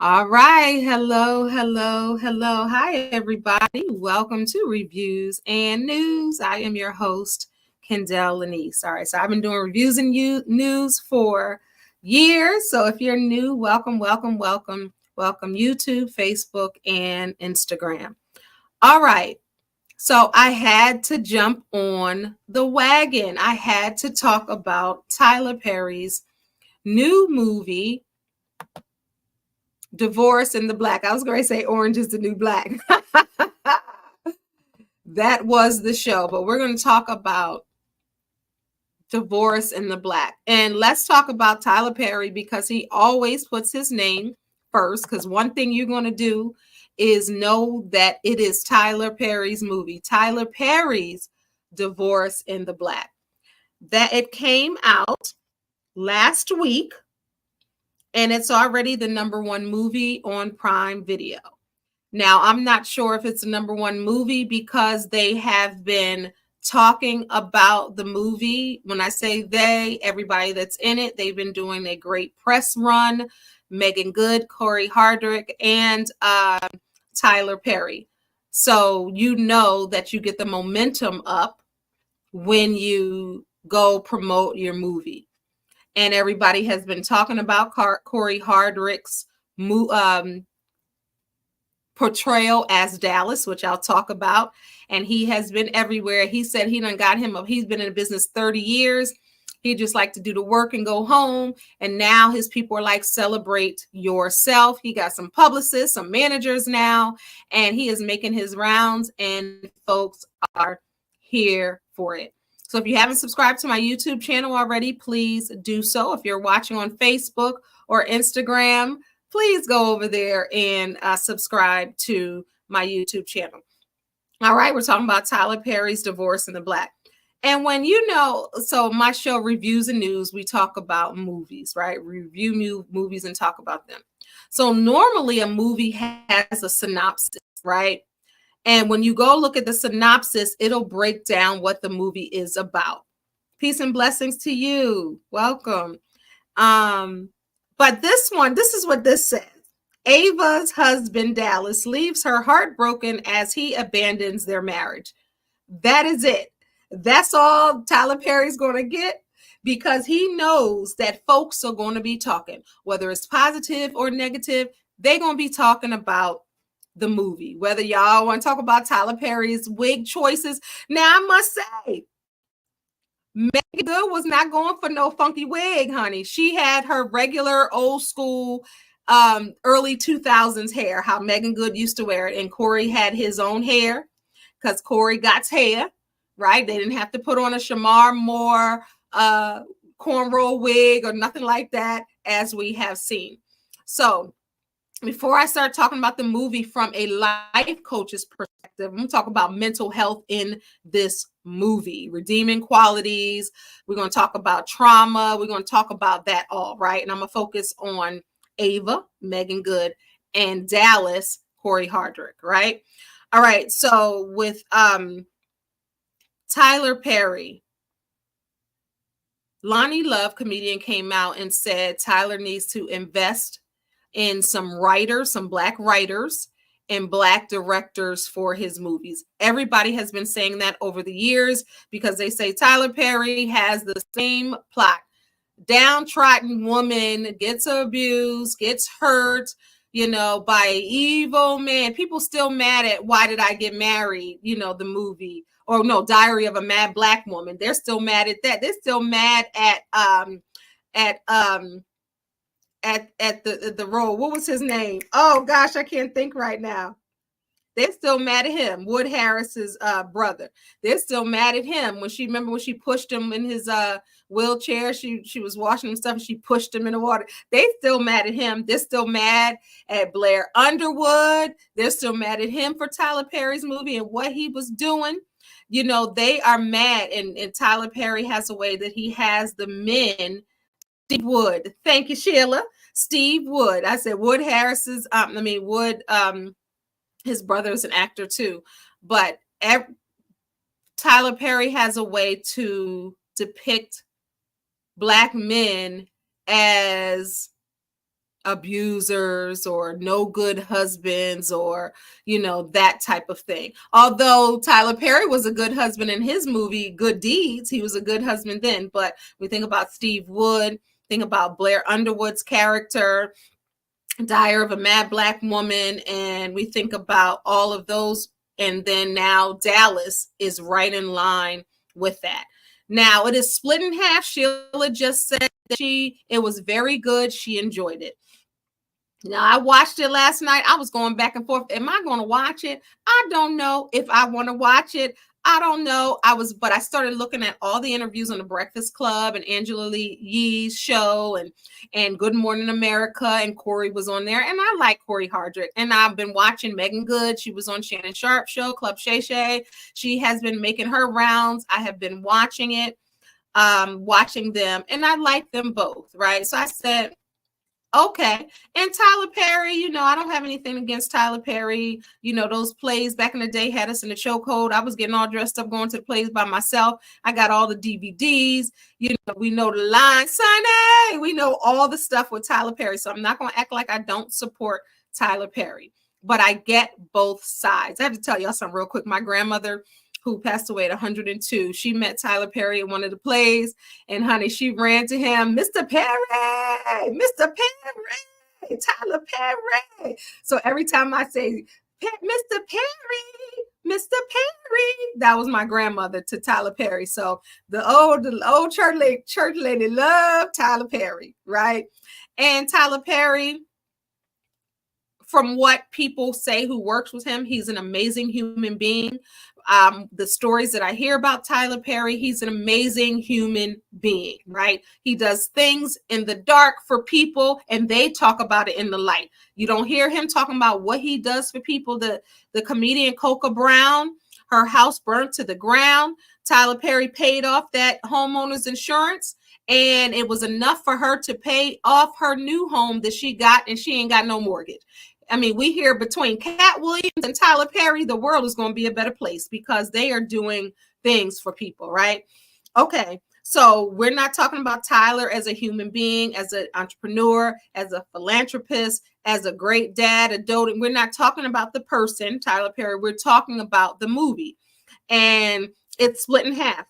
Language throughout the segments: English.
All right. Hello, hello, hello. Hi, everybody. Welcome to Reviews and News. I am your host, Kendéll Lenice. All right. So I've been doing reviews and news for years. So if you're new, welcome, welcome, welcome, welcome YouTube, Facebook, and Instagram. All right. So I had to jump on the wagon. I had to talk about Tyler Perry's new movie, Divorce in the Black. I was going to say Orange is the New Black. That was the show, but we're going to talk about Divorce in the Black. And let's talk about Tyler Perry because he always puts his name first. Because one thing you're going to do is know that it is Tyler Perry's movie, Tyler Perry's Divorce in the Black. That it came out last week, and it's already the #1 movie on Prime Video. Now, I'm not sure if it's the #1 movie because they have been talking about the movie. When I say they, everybody that's in it, they've been doing a great press run. Megan Good, Corey Hardrick, and Tyler Perry. So you know that you get the momentum up when you go promote your movie. And everybody has been talking about Corey Hardrick's portrayal as Dallas, which I'll talk about. And he has been everywhere. He said he done got him up. He's been in the business 30 years. He just like to do the work and go home. And now his people are like, celebrate yourself. He got some publicists, some managers now, and he is making his rounds, and folks are here for it. So if you haven't subscribed to my YouTube channel already, please do so. If you're watching on Facebook or Instagram, please go over there and subscribe to my YouTube channel. All right, we're talking about Tyler Perry's Divorce in the Black. And when so my show, Reviews and News, we talk about movies, right? Review movies and talk about them. So normally a movie has a synopsis, right? And when you go look at the synopsis, it'll break down what the movie is about. Peace and blessings to you. Welcome. But this is what this says. Ava's husband, Dallas, leaves her heartbroken as he abandons their marriage. That is it. That's all Tyler Perry's going to get, because he knows that folks are going to be talking, whether it's positive or negative. They're going to be talking about the movie, whether y'all want to talk about Tyler Perry's wig choices. Now, I must say, Megan Good was not going for no funky wig, honey. She had her regular old school early 2000s hair, how Megan Good used to wear it. And Corey had his own hair because Corey got hair, right? They didn't have to put on a Shamar Moore cornrow wig or nothing like that, as we have seen. So before I start talking about the movie from a life coach's perspective, I'm going to talk about mental health in this movie, redeeming qualities. We're going to talk about trauma. We're going to talk about that all, right? And I'm going to focus on Ava, Megan Good, and Dallas, Corey Hardrick, right? All right. So with Tyler Perry, Lonnie Love, comedian, came out and said Tyler needs to invest in some writers, some Black writers and Black directors for his movies. Everybody has been saying that over the years because they say Tyler Perry has the same plot. Downtrodden woman gets abused, gets hurt, by an evil man. People still mad at Why Did I Get Married, the movie. Or no, Diary of a Mad Black Woman. They're still mad at that. They're still mad at the role. What was his name? Oh gosh, I can't think right now. They're still mad at him. Wood Harris's brother. They're still mad at him when she pushed him in his wheelchair. She was washing him stuff and she pushed him in the water. They still mad at him. They're still mad at Blair Underwood. They're still mad at him for Tyler Perry's movie and what he was doing. They are mad, and Tyler Perry has a way that he has the men. Steve Wood. Thank you, Sheila. Steve Wood. I said Wood Harris's, Wood, his brother is an actor too. But Tyler Perry has a way to depict Black men as abusers or no good husbands, or that type of thing. Although Tyler Perry was a good husband in his movie Good Deeds, he was a good husband then. But we think about Steve Wood, think about Blair Underwood's character, Diary of a Mad Black Woman, and we think about all of those. And then now Dallas is right in line with that. Now it is split in half. Sheila just said that it was very good. She enjoyed it. Now, I watched it last night. I was going back and forth. Am I going to watch it? I don't know if I want to watch it. I don't know. But I started looking at all the interviews on the Breakfast Club and Angela Yee's show and Good Morning America, and Corey was on there. And I like Corey Hardrick. And I've been watching Megan Good. She was on Shannon Sharp's show, Club Shay Shay. She has been making her rounds. I have been watching it, watching them, and I like them both, right? So I said, okay. And Tyler Perry, I don't have anything against Tyler Perry. Those plays back in the day had us in the chokehold. I was getting all dressed up going to the plays by myself. I got all the DVDs. We know the line, Sonny. We know all the stuff with Tyler Perry. So I'm not going to act like I don't support Tyler Perry. But I get both sides. I have to tell y'all something real quick. My grandmother, who passed away at 102. She met Tyler Perry in one of the plays, and honey, she ran to him, Mr. Perry, Mr. Perry, Tyler Perry. So every time I say, Mr. Perry, Mr. Perry, that was my grandmother to Tyler Perry. So the old church lady loved Tyler Perry, right? And Tyler Perry, from what people say who works with him, he's an amazing human being. The stories that I hear about Tyler Perry, he's an amazing human being, right? He does things in the dark for people, and they talk about it in the light. You don't hear him talking about what he does for people. The comedian Coca Brown, her house burnt to the ground. Tyler Perry paid off that homeowner's insurance, and it was enough for her to pay off her new home that she got, and she ain't got no mortgage. I mean, we hear between Cat Williams and Tyler Perry, the world is going to be a better place because they are doing things for people, right? Okay, so we're not talking about Tyler as a human being, as an entrepreneur, as a philanthropist, as a great dad, a doting. We're not talking about the person, Tyler Perry. We're talking about the movie. And it's split in half.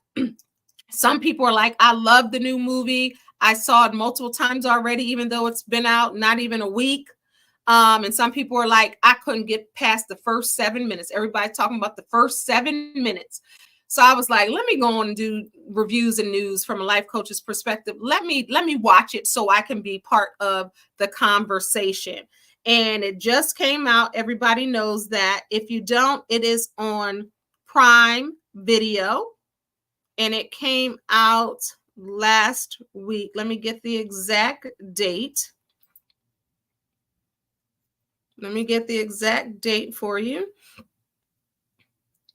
Some people are like, I love the new movie. I saw it multiple times already, even though it's been out not even a week. And some people are like, I couldn't get past the first 7 minutes. Everybody's talking about the first 7 minutes. So I was like, let me go on and do reviews and news from a life coach's perspective. Let me watch it so I can be part of the conversation. And it just came out. Everybody knows that. If you don't, it is on Prime Video. And it came out last week. Let me get the exact date. Let me get the exact date for you.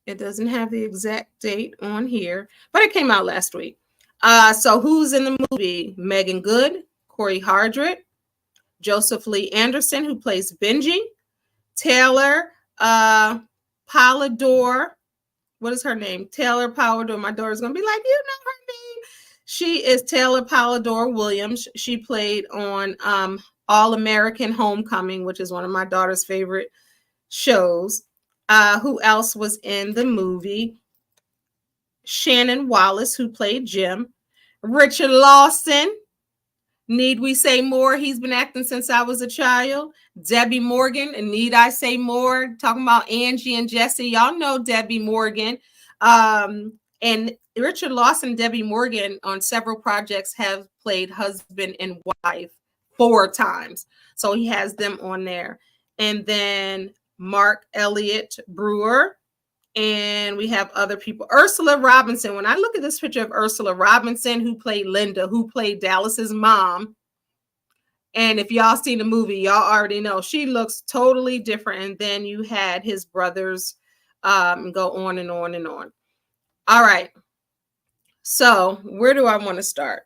It doesn't have the exact date on here, but it came out last week. So who's in the movie? Megan Good, Corey Hardrick, Joseph Lee Anderson, who plays Benji, Taylor Palador. What is her name? Taylor Palador. My daughter's going to be like, you know her name. She is Taylor Palador Williams. She played on All American Homecoming, which is one of my daughter's favorite shows. Who else was in the movie? Shannon Wallace, who played Jim. Richard Lawson. Need we say more? He's been acting since I was a child. Debbie Morgan, and need I say more? Talking about Angie and Jesse. Y'all know Debbie Morgan. And Richard Lawson and Debbie Morgan on several projects have played husband and wife 4 times. So he has them on there. And then Mark Elliott Brewer. And we have other people. Ursula Robinson. When I look at this picture of Ursula Robinson, who played Linda, who played Dallas's mom. And if y'all seen the movie, y'all already know she looks totally different. And then you had his brothers go on and on and on. All right. So where do I want to start?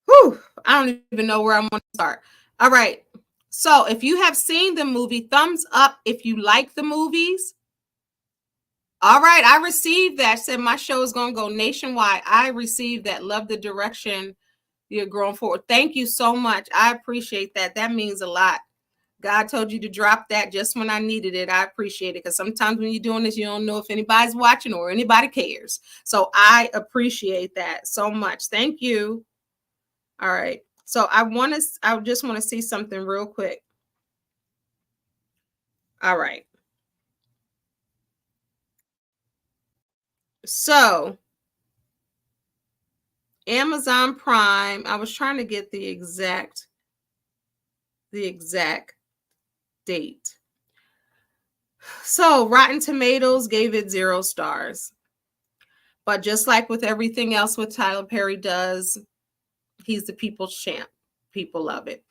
Whew, I don't even know where I want to start. All right. So if you have seen the movie, thumbs up if you like the movies. All right. I received that. Said my show is going to go nationwide. I received that. Love the direction You're growing forward. Thank you so much. I appreciate that. That means a lot. God told you to drop that just when I needed it. I appreciate it, because sometimes when you're doing this, you don't know if anybody's watching or anybody cares. So I appreciate that so much. Thank you. All right. So I just want to see something real quick. All right. So Amazon Prime, I was trying to get the exact date. So Rotten Tomatoes gave it 0 stars. But just like with everything else what Tyler Perry does, he's the people's champ. People love it.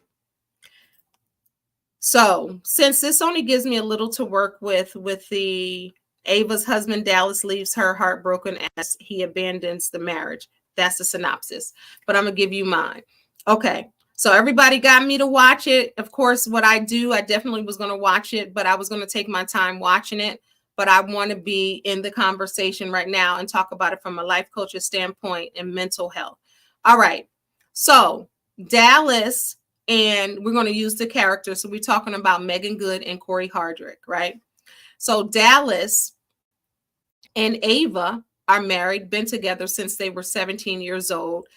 So since this only gives me a little to work with the Ava's husband Dallas leaves her heartbroken as he abandons the marriage. That's the synopsis. But I'm going to give you mine. Okay. So everybody got me to watch it. Of course, what I do, I definitely was going to watch it, but I was going to take my time watching it. But I want to be in the conversation right now and talk about it from a life coach's standpoint and mental health. All right. So Dallas, and we're going to use the characters. So we're talking about Megan Good and Corey Hardrick, right? So Dallas and Ava are married, been together since they were 17 years old.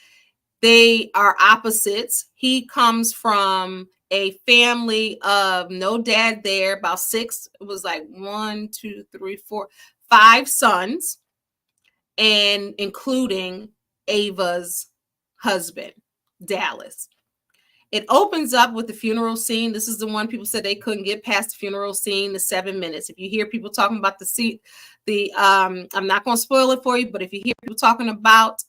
They are opposites. He comes from a family of no dad there, about 6, it was like 1, 2, 3, 4, 5 sons, and including Ava's husband, Dallas. It opens up with the funeral scene. This is the one people said they couldn't get past the funeral scene, the 7 minutes. If you hear people talking about I'm not going to spoil it for you, but if you hear people talking about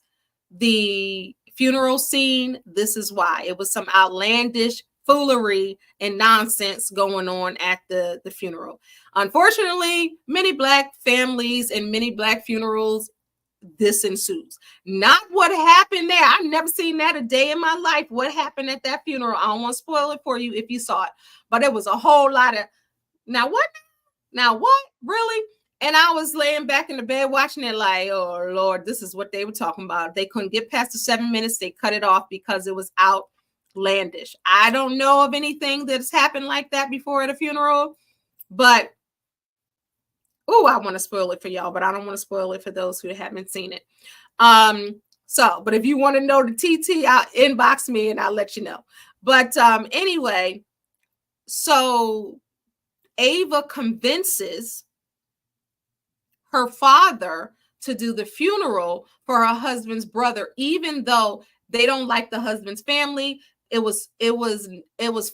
the funeral scene, this is why. It was some outlandish foolery and nonsense going on at the funeral. Unfortunately, many Black families and many Black funerals, this ensues. Not what happened there. I've never seen that a day in my life. What happened at that funeral? I don't want to spoil it for you if you saw it, but it was a whole lot of, now what? Really? And I was laying back in the bed watching it like, oh, Lord, this is what they were talking about. They couldn't get past the 7 minutes. They cut it off because it was outlandish. I don't know of anything that's happened like that before at a funeral, but I want to spoil it for y'all, but I don't want to spoil it for those who haven't seen it. But if you want to know the TT, I'll inbox me and I'll let you know. But anyway, so Ava convinces her father to do the funeral for her husband's brother, even though they don't like the husband's family. It was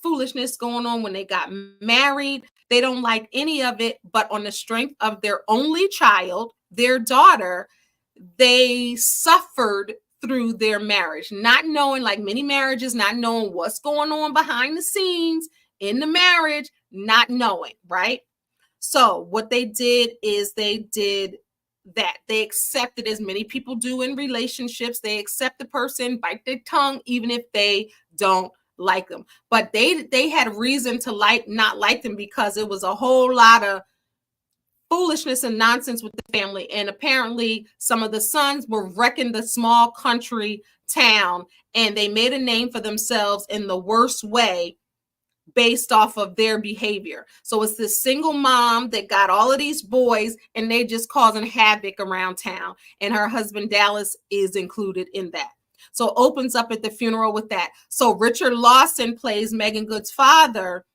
foolishness going on when they got married. They don't like any of it, but on the strength of their only child, their daughter, they suffered through their marriage, not knowing, like many marriages, not knowing what's going on behind the scenes in the marriage, not knowing, right? So what they did is they did that. They accepted, as many people do in relationships, they accept the person, bite their tongue, even if they don't like them. But they had reason to not like them, because it was a whole lot of foolishness and nonsense with the family. And apparently some of the sons were wrecking the small country town, and they made a name for themselves in the worst way based off of their behavior. So it's this single mom that got all of these boys, and they just causing havoc around town. And her husband Dallas is included in that. So it opens up at the funeral with that. So Richard Lawson plays Megan Good's father,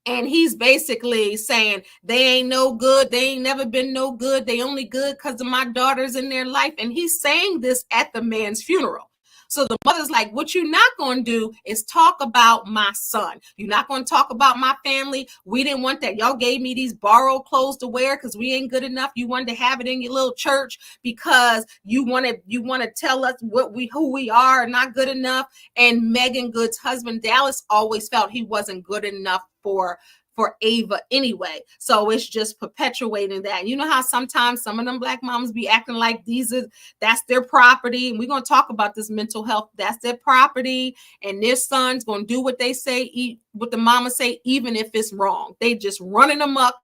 and he's basically saying they ain't no good. They ain't never been no good. They only good because of my daughters in their life. And he's saying this at the man's funeral. So the mother's like, what you're not going to do is talk about my son. You're not going to talk about my family. We didn't want that. Y'all gave me these borrowed clothes to wear because we ain't good enough. You wanted to have it in your little church because you want to tell us who we are not good enough. And Megan Good's husband, Dallas, always felt he wasn't good enough for Ava anyway. So it's just perpetuating that. You know how sometimes some of them Black moms be acting like that's their property. And we're going to talk about this mental health. That's their property. And their son's going to do what they say, what the mama say, even if it's wrong. They just running amok.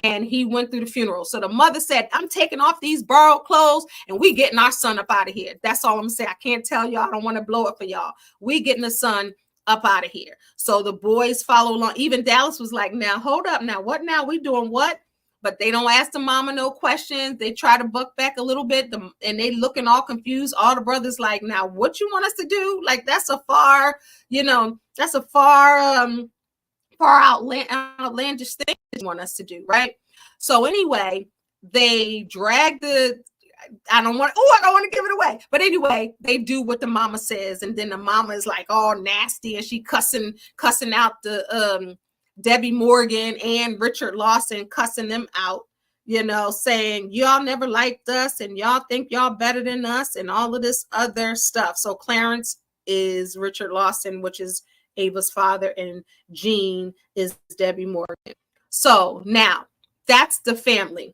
and he went through the funeral. So the mother said, I'm taking off these borrowed clothes and we getting our son up out of here. That's all I'm saying. I can't tell y'all. I don't want to blow it for y'all. We getting the son up out of here. So the boys follow along. Even Dallas was like, now hold up. Now what now? We doing what? But they don't ask the mama no questions. They try to buck back a little bit, and they looking all confused. All the brothers like, now what you want us to do? Like, that's a far, that's a far outlandish thing you want us to do, right? So anyway, they drag I don't want to give it away. But anyway, they do what the mama says. And then the mama is like all nasty and she cussing out the Debbie Morgan and Richard Lawson, cussing them out, saying y'all never liked us and y'all think y'all better than us and all of this other stuff. So Clarence is Richard Lawson, which is Ava's father, and Jean is Debbie Morgan. So now that's the family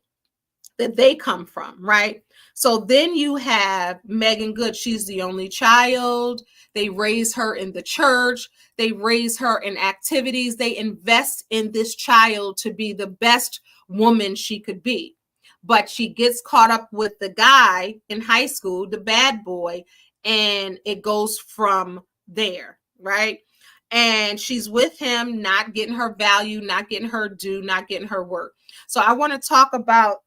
that they come from, right? So then you have Megan Good. She's the only child. They raise her in the church. They raise her in activities. They invest in this child to be the best woman she could be. But she gets caught up with the guy in high school, the bad boy, and it goes from there, right? And she's with him, not getting her value, not getting her due, not getting her work. So I want to talk about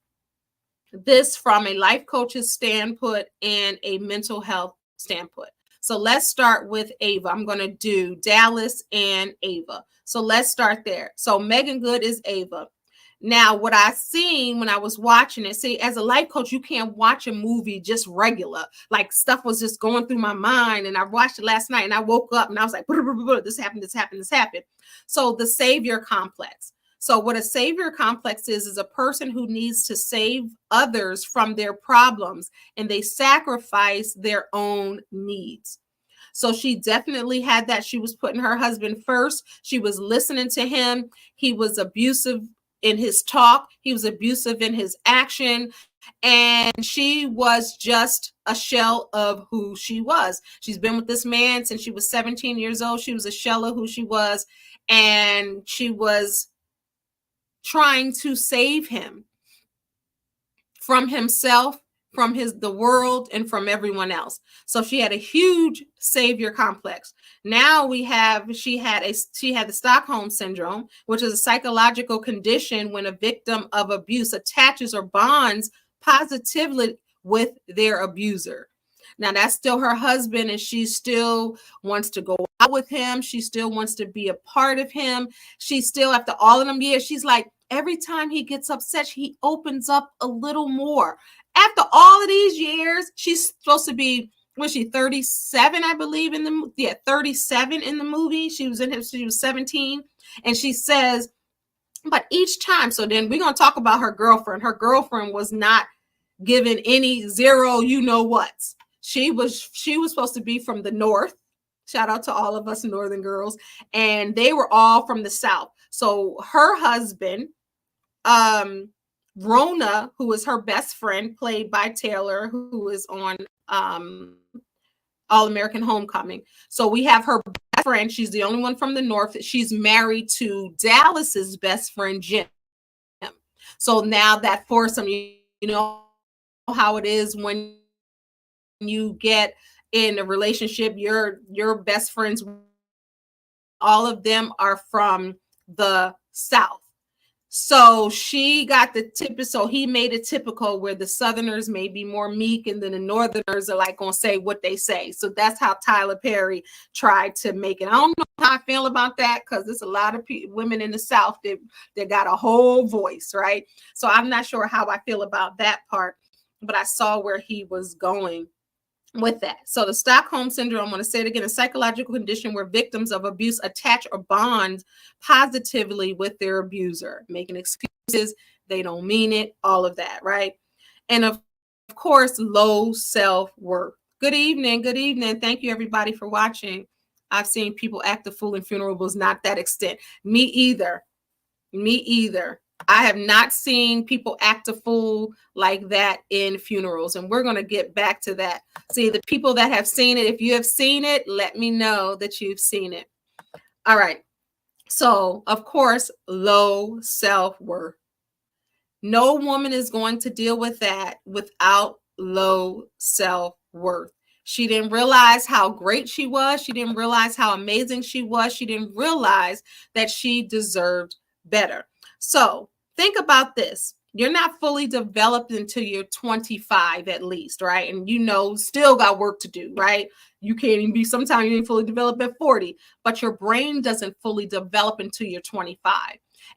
this from a life coach's standpoint and a mental health standpoint. So let's start with Ava. I'm going to do Dallas and Ava. So let's start there. So Megan Good is Ava. Now, what I seen when I was watching it, see, as a life coach, you can't watch a movie just regular. Like, stuff was just going through my mind, and I watched it last night, and I woke up, and I was like, this happened, this happened, this happened. So the savior complex. So what a savior complex is a person who needs to save others from their problems, and they sacrifice their own needs. So she definitely had that. She was putting her husband first. She was listening to him. He was abusive in his talk. He was abusive in his action. And she was just a shell of who she was. She's been with this man since she was 17 years old. She was a shell of who she was. And she was trying to save him from himself, from the world, and from everyone else. So she had a huge savior complex. Now she had the Stockholm syndrome, which is a psychological condition when a victim of abuse attaches or bonds positively with their abuser. Now that's still her husband, and she still wants to go out with him. She still wants to be a part of him. She still, after all of them years, she's like, every time he gets upset, he opens up a little more. After all of these years, she's supposed to be, was she 37, I believe, 37 in the movie. She was 17. And she says, but each time, so then we're going to talk about her girlfriend. Her girlfriend was not given any zero, whats. She was supposed to be from the North. Shout out to all of us Northern girls. And they were all from the South. So her husband, Rona, who is her best friend, played by Taylor, who is on All American Homecoming. So we have her best friend. She's the only one from the North. She's married to Dallas's best friend, Jim. So now that foursome, you know how it is when you get in a relationship, your best friends, all of them are from the South. So she got so he made it typical where the Southerners may be more meek and then the Northerners are like going to say what they say. So that's how Tyler Perry tried to make it. I don't know how I feel about that, because there's a lot of women in the South that got a whole voice, right? So I'm not sure how I feel about that part, but I saw where he was going with that. So the Stockholm syndrome, I'm going to say it again, a psychological condition where victims of abuse attach or bond positively with their abuser, making excuses, they don't mean it, all of that, right? And of course, low self-worth. Good evening. Thank you, everybody, for watching. I've seen people act a fool in funerals, not that extent. Me either. I have not seen people act a fool like that in funerals, and we're going to get back to that. See, the people that have seen it, if you have seen it, let me know that you've seen it. All right. So, of course, low self-worth. No woman is going to deal with that without low self-worth. She didn't realize how great she was. She didn't realize how amazing she was. She didn't realize that she deserved better. So think about this. You're not fully developed until you're 25 at least, right? And you know, still got work to do, right? You can't even be, sometimes you ain't fully developed at 40, but your brain doesn't fully develop until you're 25.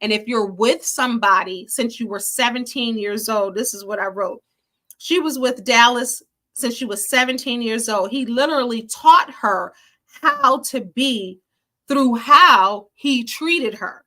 And if you're with somebody since you were 17 years old, this is what I wrote. She was with Dallas since she was 17 years old. He literally taught her how to be through how he treated her.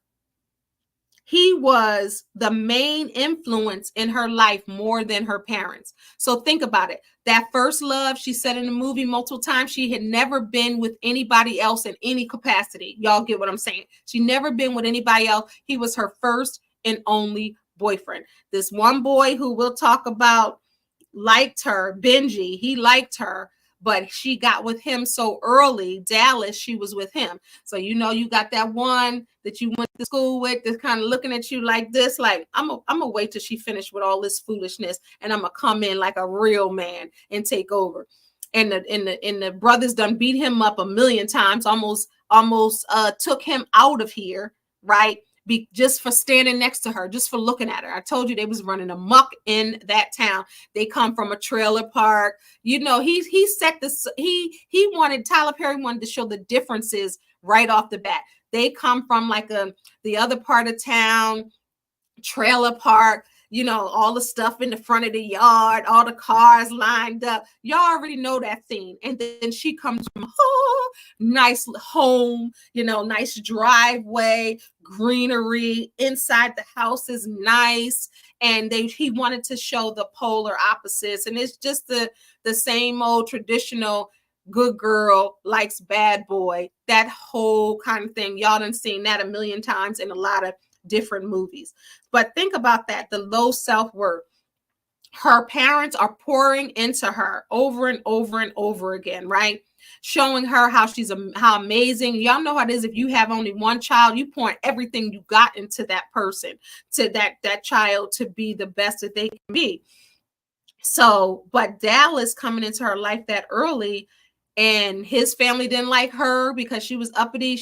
He was the main influence in her life more than her parents. So think about it. That first love, she said in the movie multiple times, she had never been with anybody else in any capacity. Y'all get what I'm saying? She never been with anybody else. He was her first and only boyfriend. This one boy who we'll talk about liked her, Benji, he liked her, but she got with him so early. Dallas, she was with him. So, you know, you got that one that you went to school with that's kind of looking at you like this, like, I'm gonna wait till she finished with all this foolishness and I'm gonna come in like a real man and take over. And the brothers done beat him up a million times, almost took him out of here, right? Just for standing next to her, just for looking at her. I told you they was running amok in that town. They come from a trailer park. You know, he set this, Tyler Perry wanted to show the differences right off the bat. They come from like the other part of town, trailer park, you know, all the stuff in the front of the yard, all the cars lined up. Y'all already know that scene. And then she comes from nice home, you know, nice driveway, greenery. Inside the house is nice. And he wanted to show the polar opposites. And it's just the same old traditional good girl likes bad boy, that whole kind of thing. Y'all done seen that a million times in a lot of different movies. But think about that, the low self-worth. Her parents are pouring into her over and over and over again, right? Showing her how how amazing. Y'all know how it is. If you have only one child, you pour everything you got into that person, to that child, to be the best that they can be. So, but Dallas coming into her life that early, and his family didn't like her because she was uppity.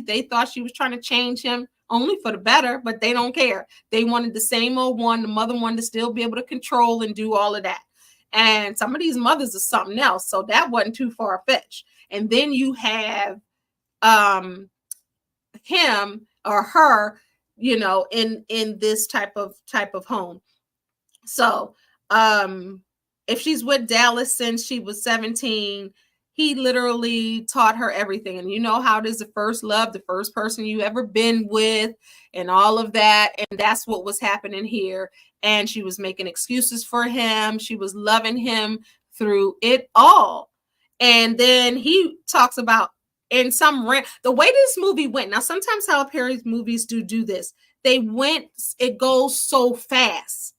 They thought she was trying to change him, only for the better, but they don't care. They wanted the same old one. The mother wanted to still be able to control and do all of that. And some of these mothers are something else. So that wasn't too far-fetched. And then you have him or her, you know, in this type of home. So if she's with Dallas since she was 17, he literally taught her everything. And you know how it is, the first love, the first person you ever been with, and all of that. And that's what was happening here. And she was making excuses for him. She was loving him through it all. And then he talks about in the way this movie went. Now, sometimes Tyler Perry's movies do this. It goes so fast.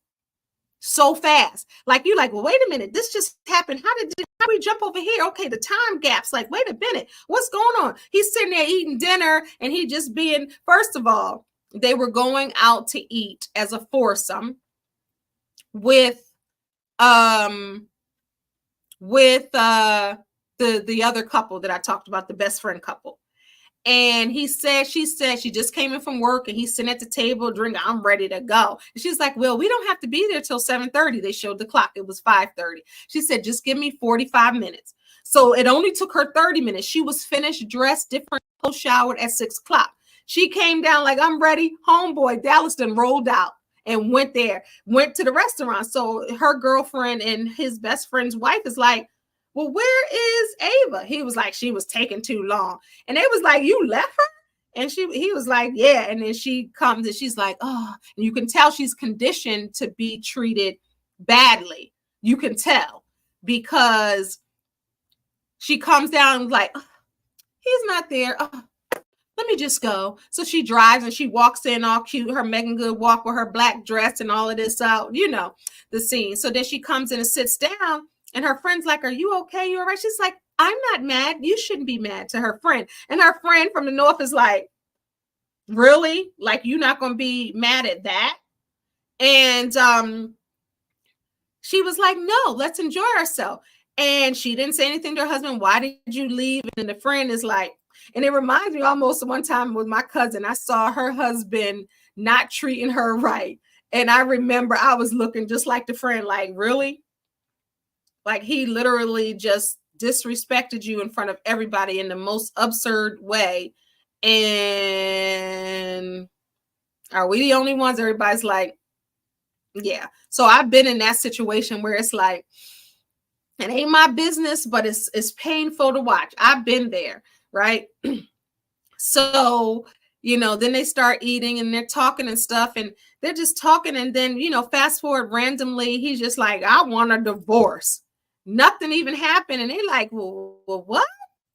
So fast. Like you like, well, wait a minute, this just happened. How did we jump over here? Okay, the time gaps. Like, wait a minute, what's going on? He's sitting there eating dinner and he just being, first of all, they were going out to eat as a foursome with the other couple that I talked about, the best friend couple. And she said she just came in from work and he's sitting at the table drinking. I'm ready to go. And she's like, well, we don't have to be there till 7:30. They showed the clock. It was 5:30. She said, just give me 45 minutes. So it only took her 30 minutes. She was finished, dressed, different, showered at 6 o'clock. She came down like, I'm ready. Homeboy, Dallas done rolled out and went to the restaurant. So her girlfriend and his best friend's wife is like, well, where is Ava? He was like, she was taking too long. And they was like, you left her? And he was like, yeah. And then she comes and she's like, oh, and you can tell she's conditioned to be treated badly. You can tell because she comes down and like, oh, he's not there. Oh, let me just go. So she drives and she walks in all cute, her Megan Good walk with her black dress and all of this out, you know, the scene. So then she comes in and sits down. And her friend's like, are you okay? You all right? She's like, I'm not mad. You shouldn't be mad, to her friend. And her friend from the north is like, really? Like, you're not going to be mad at that? And she was like, no, let's enjoy ourselves. And she didn't say anything to her husband. Why did you leave? And the friend is like, and it reminds me almost of one time with my cousin. I saw her husband not treating her right. And I remember I was looking just like the friend, like, really? Like, he literally just disrespected you in front of everybody in the most absurd way. And are we the only ones? Everybody's like, yeah. So I've been in that situation where it's like, it ain't my business, but it's painful to watch. I've been there, right? So, then they start eating and they're talking and stuff, and they're just talking. And then, fast forward randomly, he's just like, I want a divorce. Nothing even happened. And they're like, well, what?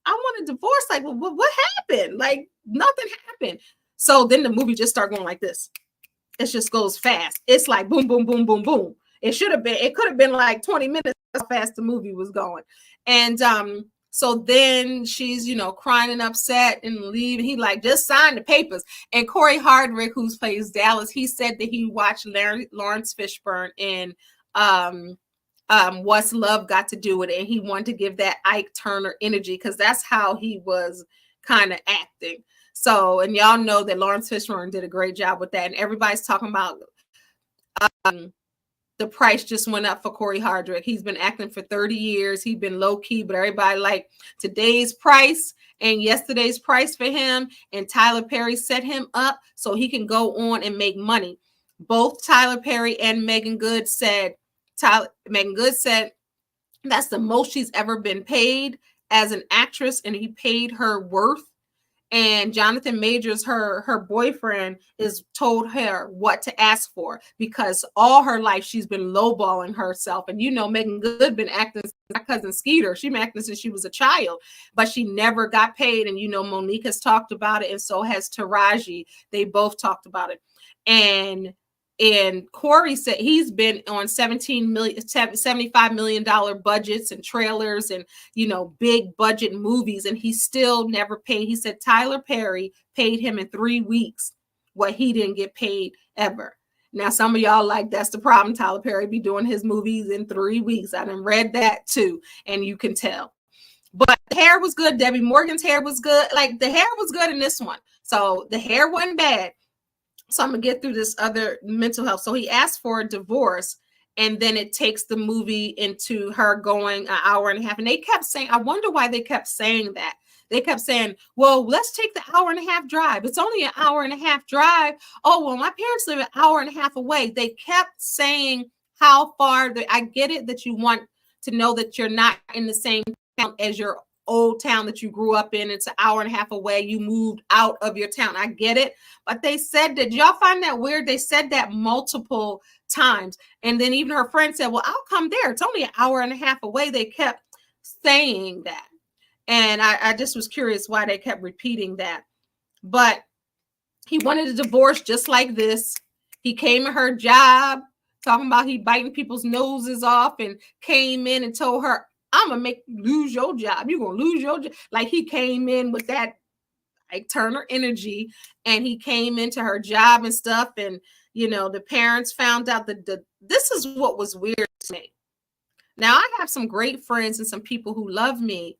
I want a divorce. Like, well, what happened? Like, nothing happened. So then the movie just started going like this. It just goes fast. It's like boom, boom, boom, boom, boom. It could have been like 20 minutes how fast the movie was going. And so then she's, crying and upset and leaving. He like, just sign the papers. And Corey Hardwick, who plays Dallas, he said that he watched Lawrence Fishburne in What's Love Got to Do with It, and he wanted to give that Ike Turner energy because that's how he was kind of acting. So, and y'all know that Lawrence Fishburne did a great job with that. And everybody's talking about the price just went up for Corey Hardwick. He's been acting for 30 years. He's been low key, but everybody like today's price and yesterday's price for him. And Tyler Perry set him up so he can go on and make money. Both Tyler Perry and Megan Good said that's the most she's ever been paid as an actress, and he paid her worth. And Jonathan Majors, her boyfriend, is told her what to ask for because all her life she's been lowballing herself. And Megan Good been acting since my cousin Skeeter. She's been acting since she was a child, but she never got paid. And Monique has talked about it, and so has Taraji. They both talked about it. And Corey said he's been on $75 million budgets and trailers and, big budget movies, and he still never paid. He said Tyler Perry paid him in 3 weeks what he didn't get paid ever. Now, some of y'all like, that's the problem. Tyler Perry be doing his movies in 3 weeks. I done read that too, and you can tell. But the hair was good. Debbie Morgan's hair was good. Like, the hair was good in this one. So the hair wasn't bad. So I'm going to get through this other mental health. So he asked for a divorce, and then it takes the movie into her going an hour and a half. And they kept saying, I wonder why they kept saying that. They kept saying, well, let's take the hour and a half drive. It's only an hour and a half drive. Oh, well, my parents live an hour and a half away. They kept saying how far. I get it that you want to know that you're not in the same town as your old town that you grew up in. It's an hour and a half away. You moved out of your town. I get it. But they said that, y'all find that weird? They said that multiple times. And then even her friend said, well, I'll come there. It's only an hour and a half away. They kept saying that. And I just was curious why they kept repeating that. But he wanted a divorce just like this. He came at her job talking about he biting people's noses off, and came in and told her, I'm going to make you lose your job. You're going to lose your job. Like, he came in with that like Turner energy, and he came into her job and stuff. And, the parents found out that this is what was weird to me. Now, I have some great friends and some people who love me,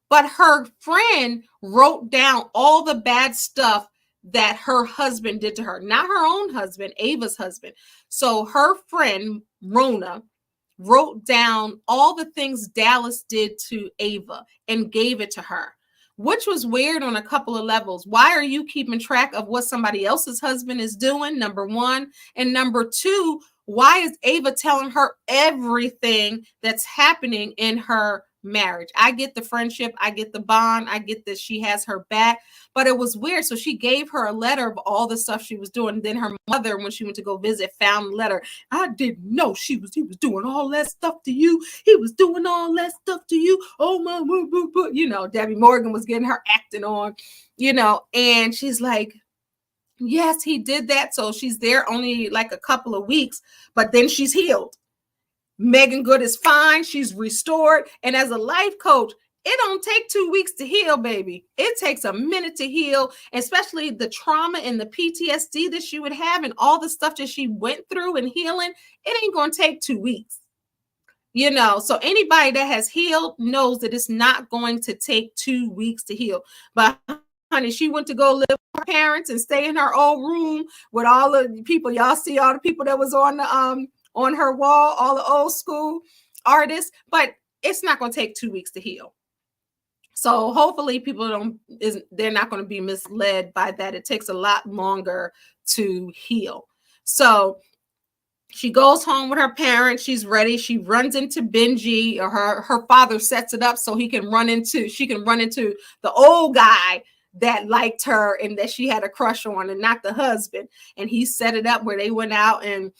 but her friend wrote down all the bad stuff that her husband did to her, not her own husband, Ava's husband. So her friend, Rona, wrote down all the things Dallas did to Ava and gave it to her, which was weird on a couple of levels. Why are you keeping track of what somebody else's husband is doing? Number one. And number two, why is Ava telling her everything that's happening in her marriage? I get the friendship. I get the bond. I get that she has her back, but it was weird. So she gave her a letter of all the stuff she was doing. And then her mother, when she went to go visit, found the letter. I didn't know he was doing all that stuff to you. He was doing all that stuff to you. Oh my, Debbie Morgan was getting her acting on, and she's like, yes, he did that. So she's there only like a couple of weeks, but then she's healed. Megan Good is fine. She's restored. And as a life coach, It don't take 2 weeks to heal, baby. It takes a minute to heal, especially the trauma and the PTSD that she would have and all the stuff that she went through and healing. It ain't going to take 2 weeks. You know, so anybody that has healed knows that it's not going to take 2 weeks to heal. But honey, she went to go live with her parents and stay in her old room with all the people. Y'all see all the people that was on her wall, all the old school artists, but it's not going to take 2 weeks to heal. So hopefully they're not going to be misled by that. It takes a lot longer to heal. So she goes home with her parents. She's ready. She runs into Benji, or her father sets it up so she can run into the old guy that liked her and that she had a crush on, and not the husband. And he set it up where they went out and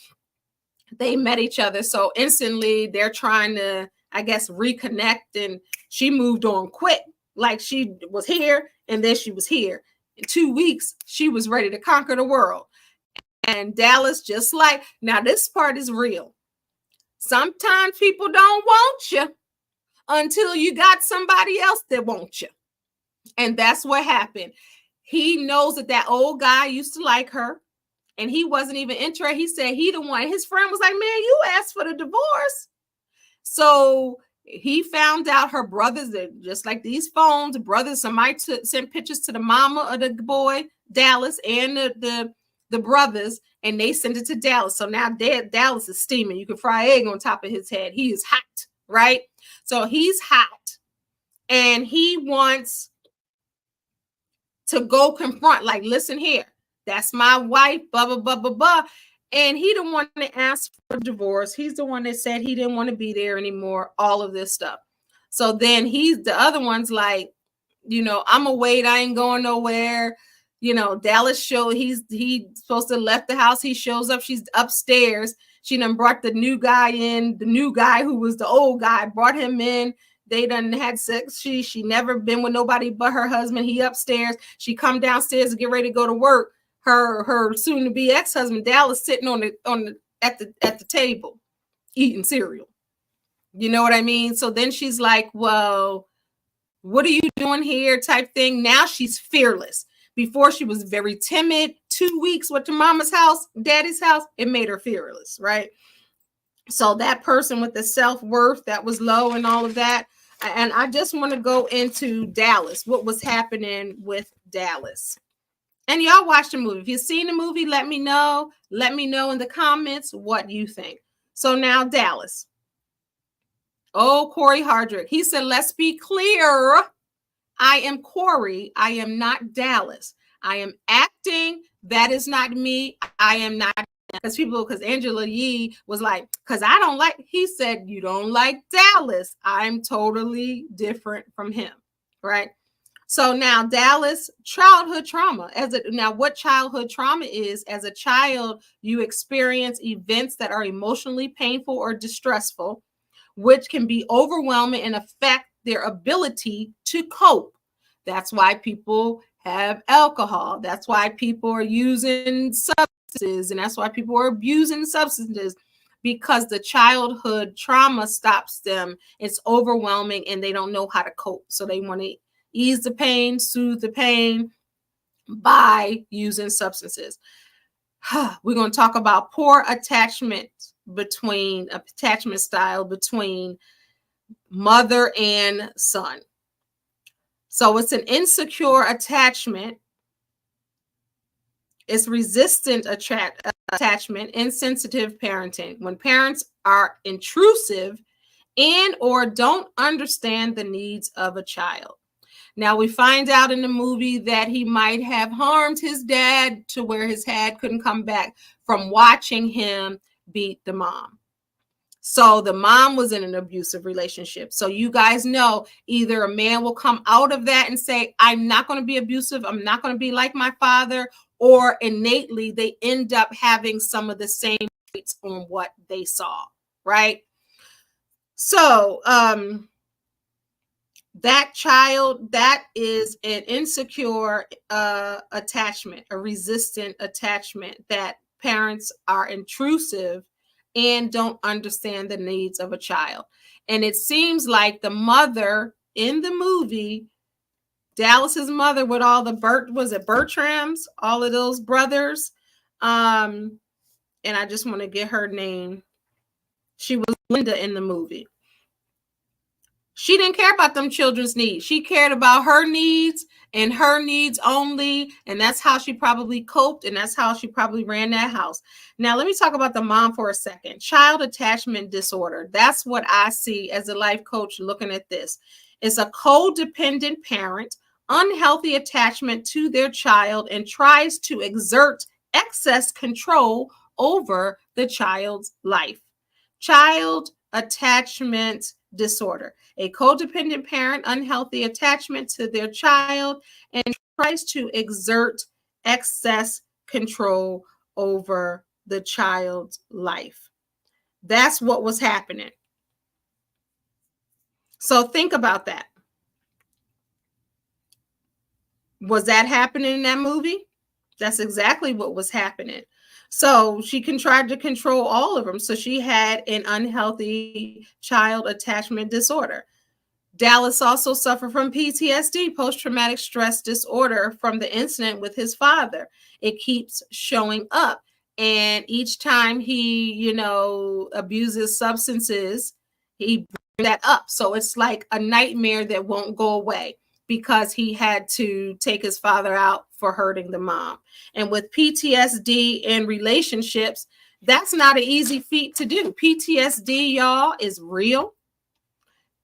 they met each other. So instantly they're trying to, I guess, reconnect, and she moved on quick. Like she was here and then she was here. In 2 weeks, she was ready to conquer the world. And Dallas, just like, now this part is real. Sometimes people don't want you until you got somebody else that wants you. And that's what happened. He knows that old guy used to like her, and he wasn't even interested. He said he the one. His friend was like, man, you asked for the divorce. So he found out her brothers, just like these phones, brothers, somebody sent pictures to the mama of the boy, Dallas, and the brothers, and they sent it to Dallas. So now Dallas is steaming. You can fry egg on top of his head. He is hot, right? So he's hot, and he wants to go confront, like, listen here, that's my wife, blah, blah, blah, blah, blah. And he the one that asked for divorce. He's the one that said he didn't want to be there anymore, all of this stuff. So then the other one's like, you know, I'm gonna wait. I ain't going nowhere. You know, Dallas he's supposed to have left the house. He shows up. She's upstairs. She done brought the new guy in. The new guy, who was the old guy, brought him in. They done had sex. She never been with nobody but her husband. He upstairs. She come downstairs to get ready to go to work. Her soon to be ex-husband Dallas sitting at the table eating cereal. You know what I mean? So then she's like, well, what are you doing here? Type thing. Now she's fearless. Before she was very timid. 2 weeks with your mama's house, daddy's house, it made her fearless, right? So that person with the self-worth that was low and all of that. And I just want to go into Dallas, what was happening with Dallas. And y'all watch the movie. If you've seen the movie, let me know. Let me know in the comments what you think. So now Dallas. Oh, Corey Hardrick. He said, let's be clear. I am Corey. I am not Dallas. I am acting. That is not me. I am not. Because Angela Yee was like, because I don't like, he said, you don't like Dallas. I'm totally different from him. Right. So now Dallas, childhood trauma. Now what childhood trauma is, as a child, you experience events that are emotionally painful or distressful, which can be overwhelming and affect their ability to cope. That's why people have alcohol. That's why people are using substances, and that's why people are abusing substances, because the childhood trauma stops them. It's overwhelming and they don't know how to cope. So they want to ease the pain, soothe the pain by using substances. We're going to talk about poor attachment style between mother and son. So it's an insecure attachment. It's resistant attachment, insensitive parenting. When parents are intrusive and or don't understand the needs of a child. Now, we find out in the movie that he might have harmed his dad to where his dad couldn't come back from watching him beat the mom. So the mom was in an abusive relationship. So you guys know, either a man will come out of that and say, I'm not going to be abusive. I'm not going to be like my father. Or innately, they end up having some of the same traits on what they saw, right? So, that child, that is an insecure attachment, a resistant attachment, that parents are intrusive and don't understand the needs of a child. And it seems like the mother in the movie, Dallas's mother with all the Bertrams, all of those brothers. And I just want to get her name. She was Linda in the movie. She didn't care about them children's needs. She cared about her needs and her needs only. And that's how she probably coped. And that's how she probably ran that house. Now, let me talk about the mom for a second. Child attachment disorder. That's what I see as a life coach looking at this. It's a codependent parent, unhealthy attachment to their child, and tries to exert excess control over the child's life. Child attachment disorder. A codependent parent, unhealthy attachment to their child, and tries to exert excess control over the child's life. That's what was happening. So think about that. Was that happening in that movie? That's exactly what was happening. So she tried to control all of them. So she had an unhealthy child attachment disorder. Dallas also suffered from PTSD, post-traumatic stress disorder, from the incident with his father. It keeps showing up. And each time he, abuses substances, he brings that up. So it's like a nightmare that won't go away, because he had to take his father out for hurting the mom. And with PTSD in relationships, that's not an easy feat to do. PTSD, y'all, is real.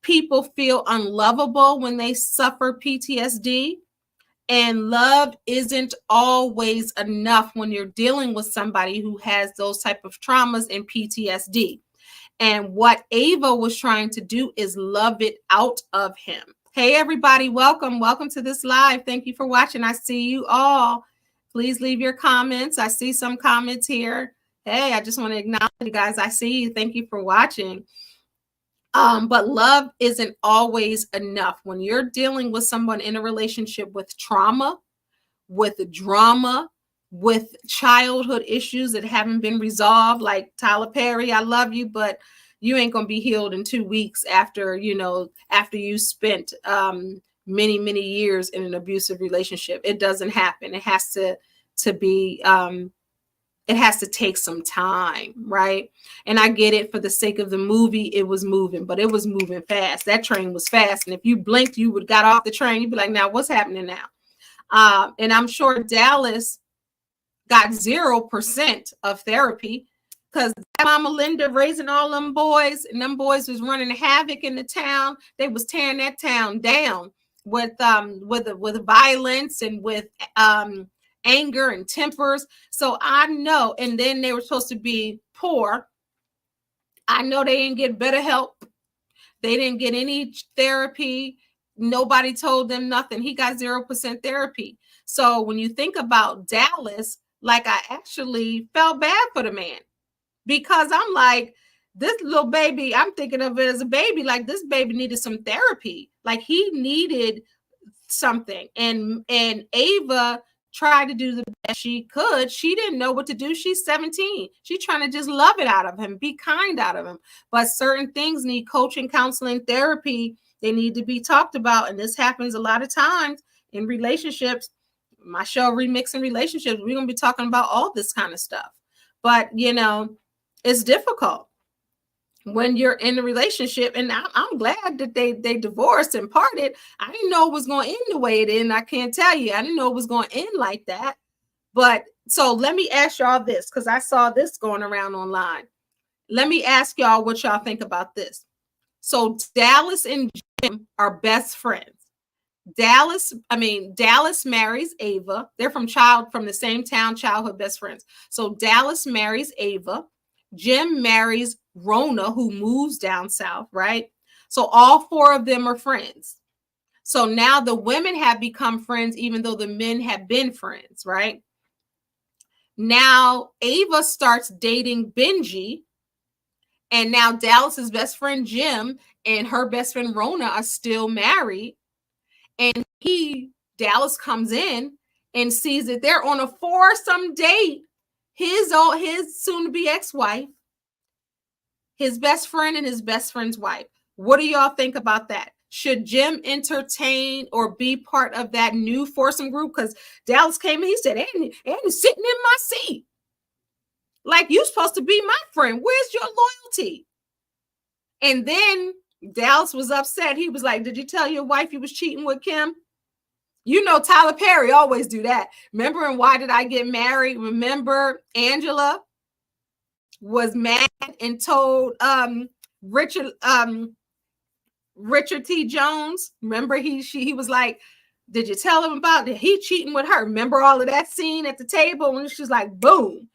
People feel unlovable when they suffer PTSD. And love isn't always enough when you're dealing with somebody who has those type of traumas and PTSD. And what Ava was trying to do is love it out of him. Hey, everybody, welcome. Welcome to this live. Thank you for watching. I see you all. Please leave your comments. I see some comments here. Hey, I just want to acknowledge you guys. I see you. Thank you for watching. But love isn't always enough. When you're dealing with someone in a relationship with trauma, with drama, with childhood issues that haven't been resolved, like Tyler Perry, I love you, but you ain't going to be healed in 2 weeks after you spent many, many years in an abusive relationship. It doesn't happen. It has to be, it has to take some time, right? And I get it, for the sake of the movie, it was moving, but it was moving fast. That train was fast. And if you blinked, you would got off the train. You'd be like, now what's happening now? And I'm sure Dallas got 0% of therapy, because Mama Linda raising all them boys, and them boys was running havoc in the town. They was tearing that town down with violence and with anger and tempers. So I know, and then they were supposed to be poor. I know they didn't get better help. They didn't get any therapy. Nobody told them nothing. He got 0% therapy. So when you think about Dallas, like, I actually felt bad for the man, because I'm like, this little baby, I'm thinking of it as a baby, like this baby needed some therapy. Like, he needed something. And Ava tried to do the best she could. She didn't know what to do. She's 17. She's trying to just love it out of him, be kind out of him. But certain things need coaching, counseling, therapy. They need to be talked about. And this happens a lot of times in relationships. My show, Remixing Relationships, we're going to be talking about all this kind of stuff. But, it's difficult when you're in a relationship. And I'm glad that they divorced and parted. I didn't know it was going to end the way it ended. I can't tell you. I didn't know it was going to end like that. But so let me ask y'all this, because I saw this going around online. Let me ask y'all what y'all think about this. So Dallas and Jim are best friends. Dallas marries Ava. They're from the same town, childhood best friends. So Dallas marries Ava. Jim marries Rona, who moves down south, right? So all 4 of them are friends. So now the women have become friends, even though the men have been friends, right? Now Ava starts dating Benji. And now Dallas's best friend Jim and her best friend Rona are still married. And Dallas comes in and sees that they're on a foursome date. His soon-to-be ex-wife, his best friend, and his best friend's wife. What do y'all think about that? should Jim entertain or be part of that new foursome group? Because Dallas came in, he said, Andy sitting in my seat. Like, you're supposed to be my friend. Where's your loyalty? And then Dallas was upset. He was like, did you tell your wife you was cheating with Kim? You know, Tyler Perry always do that. Remember in Why Did I Get Married? Remember Angela was mad and told Richard T. Jones. Remember he was like, did you tell him about that? He cheating with her. Remember all of that scene at the table when she's like, boom.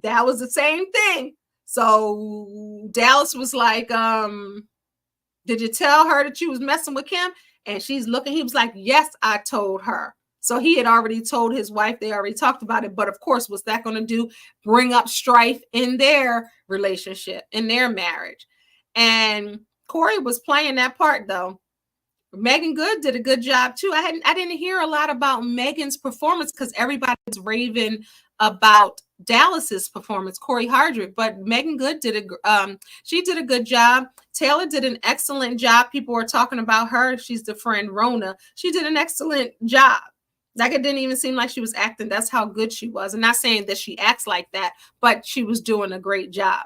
That was the same thing. So Dallas was like, did you tell her that you was messing with Kim? And she's looking, he was like, yes, I told her. So he had already told his wife, they already talked about it. But of course, what's that going to do? Bring up strife in their relationship, in their marriage. And Corey was playing that part though. Megan Good did a good job too. I didn't hear a lot about Megan's performance because everybody was raving about Dallas's performance, Corey Hardrick, but Megan Good she did a good job. Taylor did an excellent job. People were talking about her. She's the friend Rona. She did an excellent job. Like, it didn't even seem like she was acting. That's how good she was. I'm not saying that she acts like that, but she was doing a great job.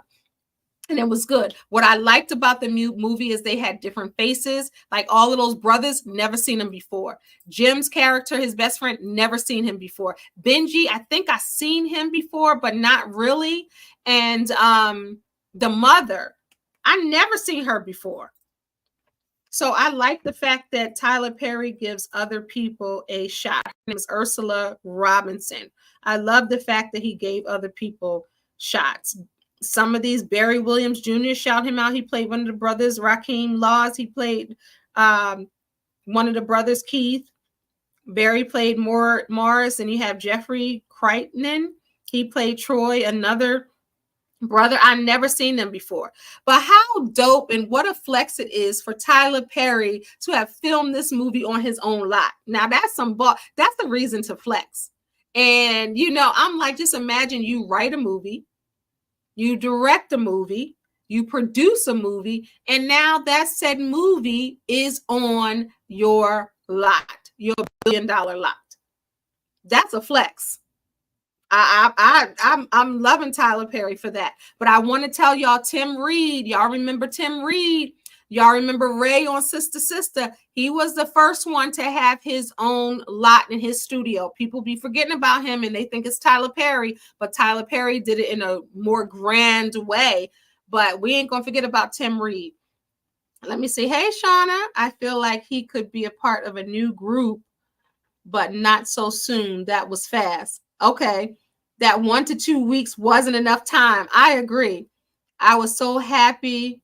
And it was good. What I liked about the movie is they had different faces. Like, all of those brothers, never seen them before. Jim's character, his best friend, never seen him before. Benji, I think I seen him before, but not really. And the mother, I never seen her before. So I like the fact that Tyler Perry gives other people a shot. Her name is Ursula Robinson. I love the fact that he gave other people shots. Some of these, Barry Williams Jr. shout him out. He played one of the brothers, Raheem Laws. He played one of the brothers, Keith. Barry played Morris, and you have Jeffrey Crichton. He played Troy, another brother. I've never seen them before. But how dope and what a flex it is for Tyler Perry to have filmed this movie on his own lot. Now, that's that's the reason to flex. And, you know, I'm like, just imagine you write a movie, you direct a movie, you produce a movie, and now that said movie is on your lot, your $1 billion lot. That's a flex. I'm loving Tyler Perry for that. But I want to tell y'all, Tim Reed, y'all remember Tim Reed? Y'all remember Ray on Sister Sister? He was the first one to have his own lot in his studio. People be forgetting about him and they think it's Tyler Perry, but Tyler Perry did it in a more grand way. But we ain't gonna forget about Tim Reed. Let me see. Hey, Shauna, I feel like he could be a part of a new group, but not so soon. That was fast. Okay. That 1 to 2 weeks wasn't enough time. I agree. I was so happy.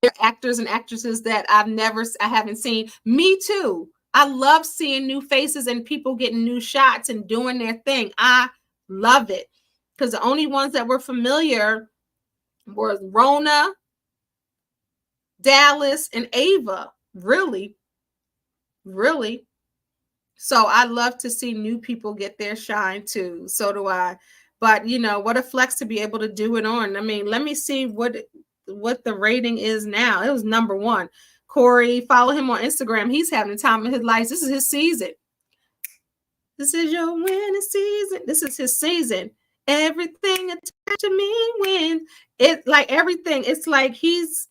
There are actors and actresses that I haven't seen. Me too. I love seeing new faces and people getting new shots and doing their thing. I love it. Because the only ones that were familiar were Rona, Dallas, and Ava. Really. Really. So I love to see new people get their shine too. So do I. But, you know, what a flex to be able to do it on. I mean, let me see what the rating is now. It was #1. Corey, follow him on Instagram. He's having the time of his life. This is his season. This is your winning season. This is his season. Everything attached to me wins. It's like everything. It's like he's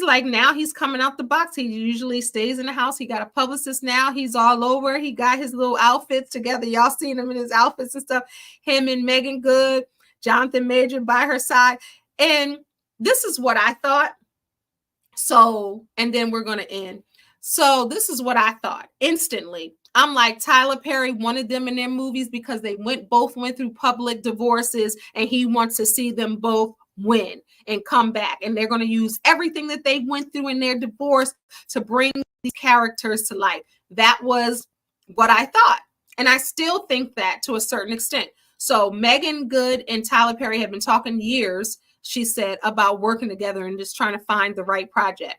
like, now he's coming out the box. He usually stays in the house. He got a publicist now. He's all over. He got his little outfits together. Y'all seen him in his outfits and stuff. Him and Megan Good, Jonathan Major by her side. And this is what I thought. So, and then we're going to end. So this is what I thought instantly. I'm like, Tyler Perry wanted them in their movies because they both went through public divorces, and he wants to see them both win and come back. And they're going to use everything that they went through in their divorce to bring these characters to life. That was what I thought. And I still think that to a certain extent. So Megan Good and Tyler Perry have been talking years, she said, about working together and just trying to find the right project.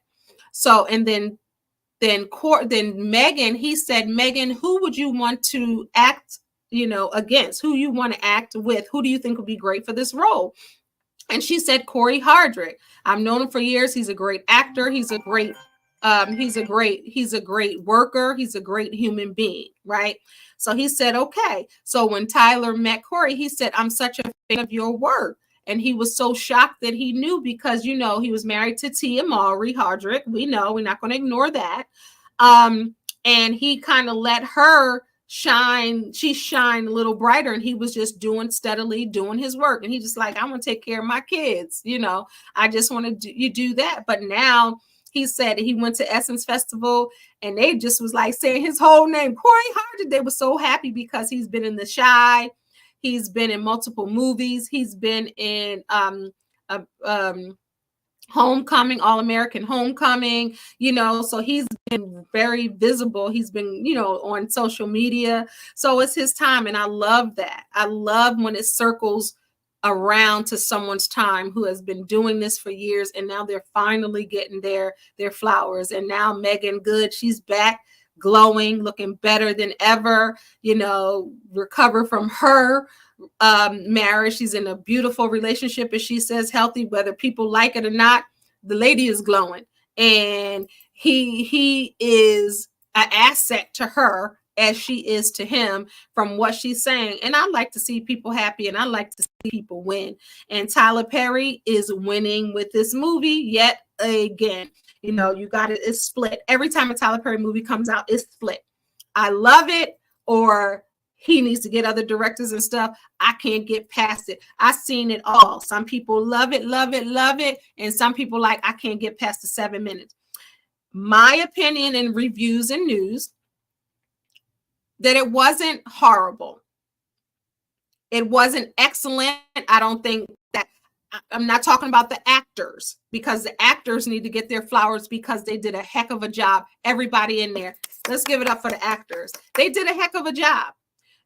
So, and then Megan, he said, Megan, who would you want to act, against? Who you want to act with? Who do you think would be great for this role? And she said, Corey Hardrick. I've known him for years. He's a great actor. He's a great He's a great worker. He's a great human being, right? So he said, okay. So when Tyler met Corey, he said, I'm such a fan of your work. And he was so shocked that he knew, because, you know, he was married to Tia Mowry Hardrick. We know, we're not going to ignore that. And he kind of let her shine. She shined a little brighter, and he was just steadily doing his work. And he just like, I want to take care of my kids. You know, I just want to do that. But now he said he went to Essence Festival, and they just was like saying his whole name, Corey Hardrick. They were so happy because he's been in The Chi. He's been in multiple movies. He's been in Homecoming, All-American Homecoming, you know, so he's been very visible. He's been, you know, on social media. So it's his time. And I love that. I love when it circles around to someone's time who has been doing this for years, and now they're finally getting their flowers. And now Megan Good, she's back, glowing, looking better than ever, you know, recover from her marriage. She's in a beautiful relationship, as she says, healthy, whether people like it or not. The lady is glowing, and he is an asset to her as she is to him, from what she's saying. And I like to see people happy, and I like to see people win. And Tyler Perry is winning with this movie yet again. You know, you got it. It's split. Every time a Tyler Perry movie comes out, it's split. I love it, or he needs to get other directors and stuff. I can't get past it. I've seen it all. Some people love it, love it, love it. And some people like, I can't get past the 7 minutes. My opinion in reviews and news, that it wasn't horrible. It wasn't excellent. I don't think that, I'm not talking about the actors, because the actors need to get their flowers because they did a heck of a job. Everybody in there, let's give it up for the actors. They did a heck of a job.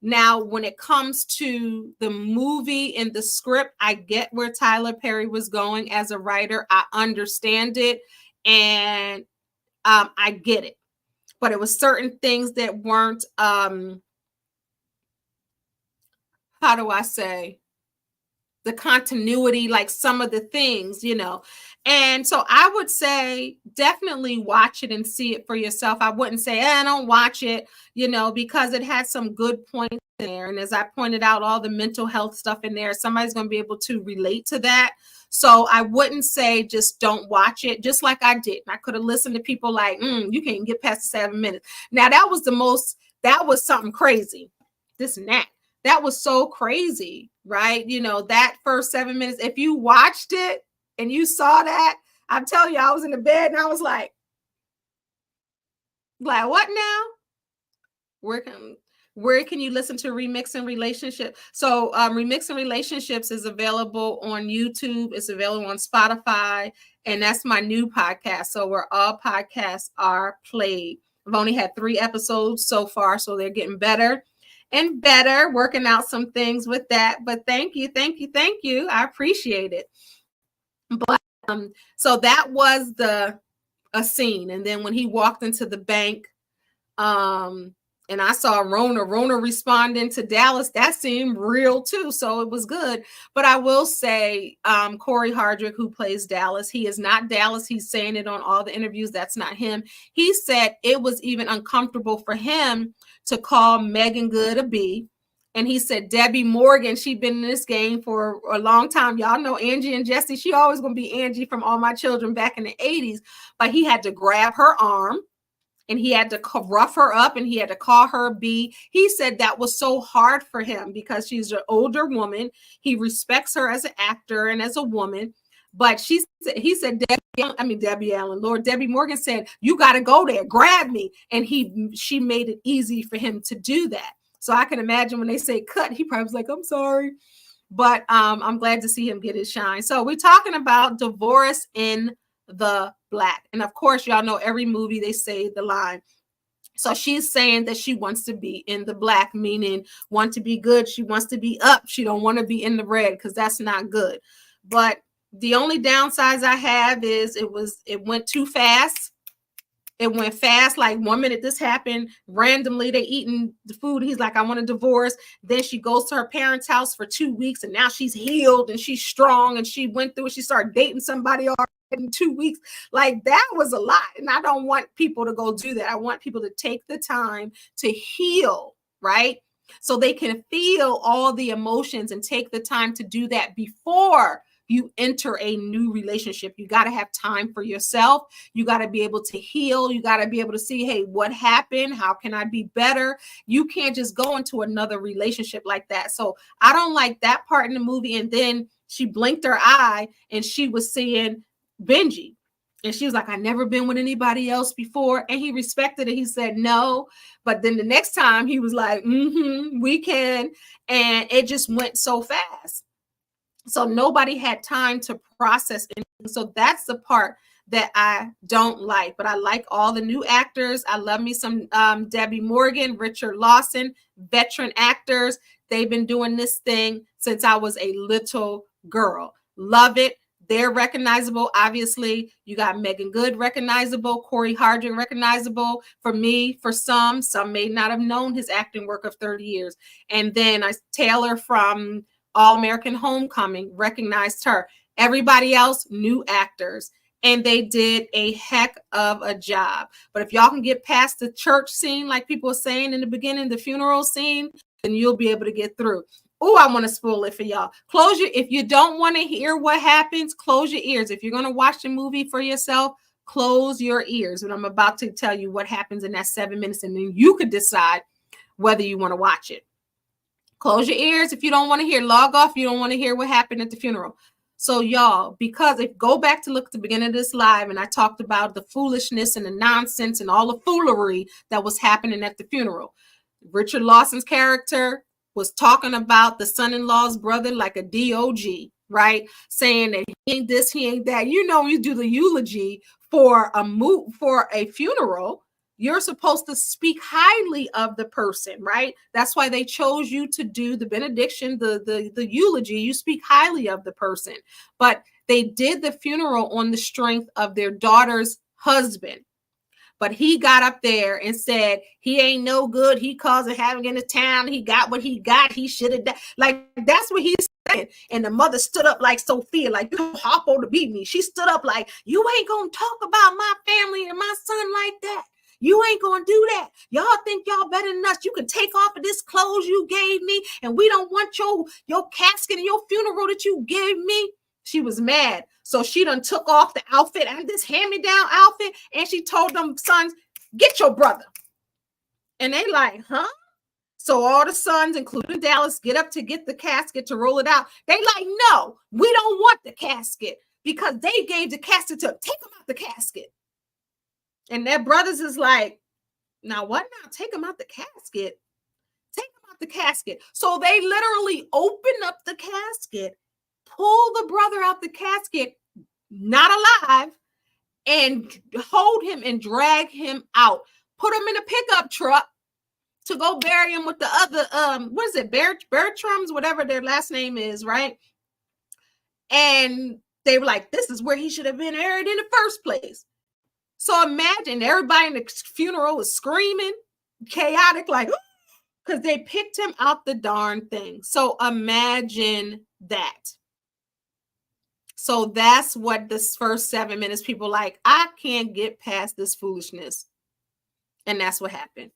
Now, when it comes to the movie and the script, I get where Tyler Perry was going as a writer. I understand it, and I get it. But it was certain things that weren't, how do I say, the continuity, like some of the things, you know. And so I would say definitely watch it and see it for yourself. I wouldn't say, don't watch it, you know, because it has some good points in there. And as I pointed out, all the mental health stuff in there, somebody's going to be able to relate to that. So I wouldn't say just don't watch it, just like I did. I could have listened to people like, you can't get past the 7 minutes. Now, that was something crazy, this and that. That was so crazy, right? You know, that first 7 minutes, if you watched it and you saw that, I'm telling you, I was in the bed and I was like, what now? Where can you listen to Remixing Relationships? So Remixing Relationships is available on YouTube. It's available on Spotify. And that's my new podcast. So where all podcasts are played. I've only had 3 episodes so far, so they're getting better and better, working out some things with that. But thank you. I appreciate it. But so that was a scene. And then when he walked into the bank, and I saw Rona responding to Dallas, that seemed real too. So it was good. But I will say, Corey Hardrick, who plays Dallas, he is not Dallas. He's saying it on all the interviews. That's not him. He said it was even uncomfortable for him to call Megan Good a B. And he said, Debbie Morgan, she'd been in this game for a long time. Y'all know Angie and Jesse. She always going to be Angie from All My Children back in the 80s. But he had to grab her arm, and he had to rough her up, and he had to call her a B. He said that was so hard for him because she's an older woman. He respects her as an actor and as a woman. But he said, Debbie Allen, Lord, Debbie Morgan said, you got to go there, grab me. And she made it easy for him to do that. So I can imagine when they say cut, he probably was like, I'm sorry. But I'm glad to see him get his shine. So we're talking about divorce in the Black. And of course, y'all know every movie they say the line. So she's saying that she wants to be in the Black, meaning want to be good. She wants to be up. She don't want to be in the red, because that's not good. But the only downsides I have is it went too fast. It went fast. Like 1 minute this happened, randomly they eating the food. He's like, I want a divorce. Then she goes to her parents' house for 2 weeks, and now she's healed and she's strong, and she went through it. She started dating somebody already. in 2 weeks. Like that was a lot. And I don't want people to go do that. I want people to take the time to heal, right? So they can feel all the emotions and take the time to do that before you enter a new relationship. You got to have time for yourself. You got to be able to heal. You got to be able to see, hey, what happened? How can I be better? You can't just go into another relationship like that. So I don't like that part in the movie. And then she blinked her eye and she was seeing Benji. And she was like, I've never been with anybody else before. And he respected it. He said no. But then the next time he was like, we can. And it just went so fast. So nobody had time to process anything. So that's the part that I don't like. But I like all the new actors. I love me some Debbie Morgan, Richard Lawson, veteran actors. They've been doing this thing since I was a little girl. Love it. They're recognizable. Obviously, you got Megan Good recognizable, Corey Harding recognizable. For me, for some may not have known his acting work of 30 years. And then Taylor from All American Homecoming, recognized her. Everybody else, new actors. And they did a heck of a job. But if y'all can get past the church scene, like people were saying in the beginning, the funeral scene, then you'll be able to get through. Oh, I want to spoil it for y'all. If you don't want to hear what happens, close your ears. If you're going to watch the movie for yourself, close your ears. And I'm about to tell you what happens in that 7 minutes. And then you could decide whether you want to watch it. Close your ears if you don't want to hear. Log off if you don't want to hear what happened at the funeral. So y'all, because if go back to look at the beginning of this live, and I talked about the foolishness and the nonsense and all the foolery that was happening at the funeral. Richard Lawson's character was talking about the son-in-law's brother like a DOG, right? Saying that he ain't this, he ain't that. You know, you do the eulogy for a funeral. You're supposed to speak highly of the person, right? That's why they chose you to do the benediction, the eulogy. You speak highly of the person. But they did the funeral on the strength of their daughter's husband. But he got up there and said, he ain't no good. He caused a havoc in the town. He got what he got. He should have died. Like, that's what he said. And the mother stood up like Sophia, like, you hop on to beat me. She stood up like, you ain't going to talk about my family and my son like that. You ain't going to do that. Y'all think y'all better than us. You can take off of this clothes you gave me, and we don't want your casket and your funeral that you gave me. She was mad. So she done took off the outfit and this hand-me-down outfit, and she told them sons, get your brother. And they like, huh? So all the sons, including Dallas, get up to get the casket to roll it out. They like, no, we don't want the casket because they gave the casket to take them out the casket. And their brothers is like, now what now? Take them out the casket. Take them out the casket. So they literally open up the casket, pull the brother out the casket, not alive, and hold him and drag him out. Put him in a pickup truck to go bury him with the other, what is it, Bertrams, whatever their last name is, right? And they were like, this is where he should have been buried in the first place. So imagine everybody in the funeral was screaming, chaotic, like, because they picked him out the darn thing. So imagine that. So that's what this first 7 minutes, people like, I can't get past this foolishness. And that's what happened.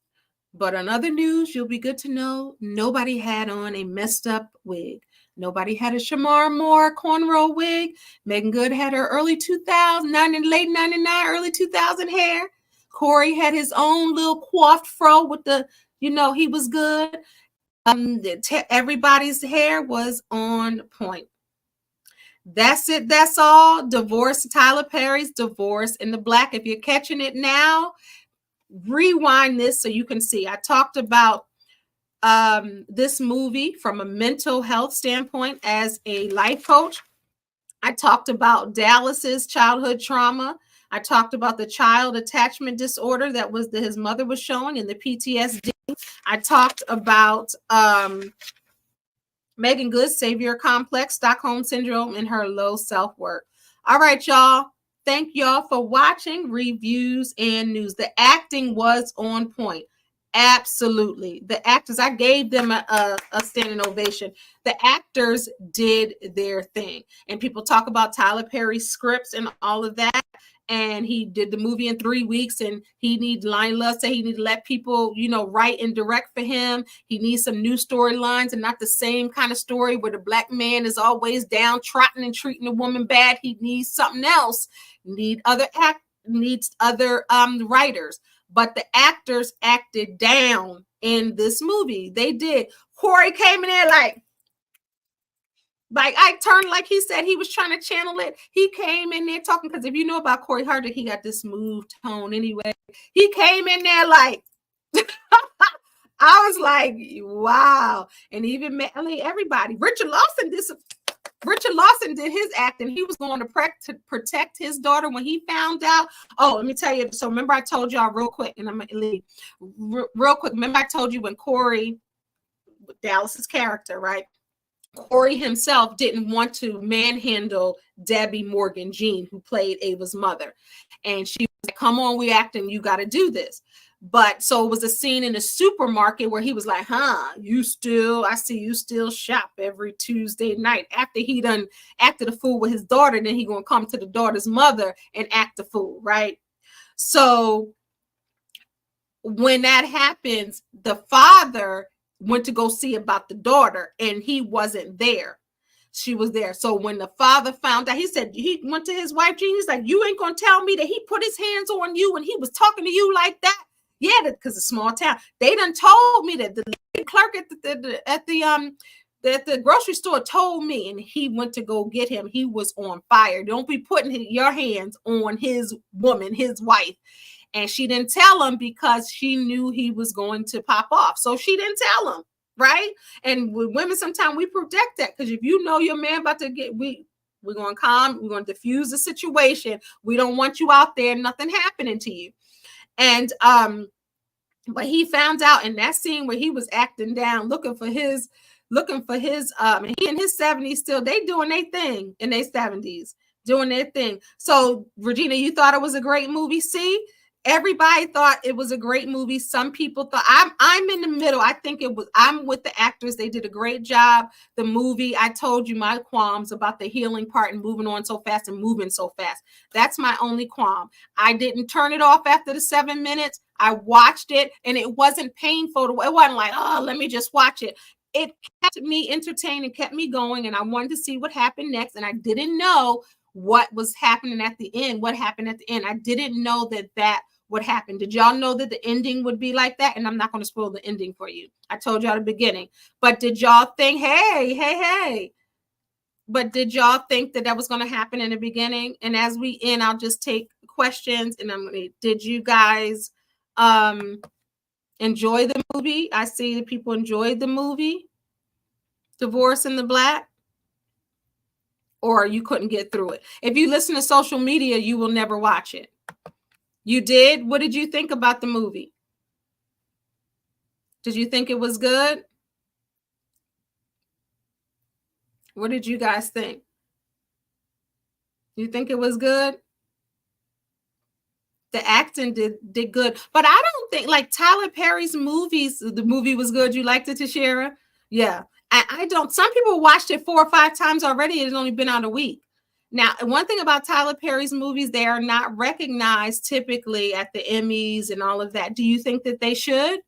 But on other news, you'll be good to know, nobody had on a messed up wig. Nobody had a Shamar Moore cornrow wig. Megan Good had her early 2000, late 99, early 2000 hair. Corey had his own little coiffed fro with the, he was good. Everybody's hair was on point. That's it. That's all. Divorce, Tyler Perry's Divorce in the Black. If you're catching it now, rewind this so you can see. I talked about this movie from a mental health standpoint as a life coach. I talked about Dallas's childhood trauma. I talked about the child attachment disorder that his mother was showing and the PTSD. I talked about Megan Good's savior complex, Stockholm syndrome, and her low self-worth. All right, y'all. Thank y'all for watching reviews and news. The acting was on point. Absolutely. The actors, I gave them a standing ovation. The actors did their thing. And people talk about Tyler Perry's scripts and all of that. And he did the movie in 3 weeks, and Lion Love said he need to let people, write and direct for him. He needs some new storylines and not the same kind of story where the black man is always downtrodden and treating a woman bad. He needs something else. Needs other writers. But the actors acted down in this movie. They did. Corey came in there like I turned, like he said he was trying to channel it. He came in there talking, because if you know about Corey Hardwick, he got this smooth tone anyway. He came in there like I was like, wow. And even everybody, Richard Lawson did his acting. He was going to protect his daughter when he found out. Oh, let me tell you. So remember I told y'all real quick, and I'm going to leave real quick. Remember I told you when Corey, Dallas's character, right? Corey himself didn't want to manhandle Debbie Morgan Jean, who played Ava's mother. And she was like, come on, we acting, you got to do this. But so it was a scene in a supermarket where he was like, I see you still shop every Tuesday night. After he done acted a fool with his daughter, then he gonna come to the daughter's mother and act a fool, right? So when that happens, the father went to go see about the daughter, and he wasn't there. She was there. So when the father found out, he said, he went to his wife, Jean, he's like, you ain't gonna tell me that he put his hands on you and he was talking to you like that? Yeah, because it's a small town. They done told me that the clerk at the grocery store told me, and he went to go get him. He was on fire. Don't be putting your hands on his woman, his wife. And she didn't tell him because she knew he was going to pop off. So she didn't tell him, right? And with women, sometimes we protect that, because if you know your man about to get, we're going to calm, we're going to diffuse the situation. We don't want you out there, nothing happening to you. And but he found out in that scene where he was acting down, looking for his he in his 70s still, they doing their thing in their 70s, doing their thing. So Regina, you thought it was a great movie? See, everybody thought it was a great movie. Some people thought, I'm in the middle. I think I'm with the actors. They did a great job. The movie, I told you my qualms about the healing part and moving on so fast and moving so fast. That's my only qualm. I didn't turn it off after the 7 minutes. I watched it, and it wasn't painful. It wasn't like, oh, let me just watch it. It kept me entertained and kept me going, and I wanted to see what happened next. And I didn't know what was happening at the end. What happened at the end? I didn't know that would happen. Did y'all know that the ending would be like that? And I'm not going to spoil the ending for you. I told y'all at the beginning. But did y'all think, hey? But did y'all think that was going to happen in the beginning? And as we end, I'll just take questions. And did you guys enjoy the movie? I see that people enjoyed the movie, Divorce in the Black. Or you couldn't get through it. If you listen to social media, you will never watch it. You did? What did you think about the movie? Did you think it was good? What did you guys think? You think it was good? The acting did good. But I don't think, like Tyler Perry's movies, the movie was good. You liked it, Tashera? Yeah. I don't. Some people watched it 4 or 5 times already. It's only been out a week. Now, one thing about Tyler Perry's movies, they are not recognized typically at the Emmys and all of that. Do you think that they should?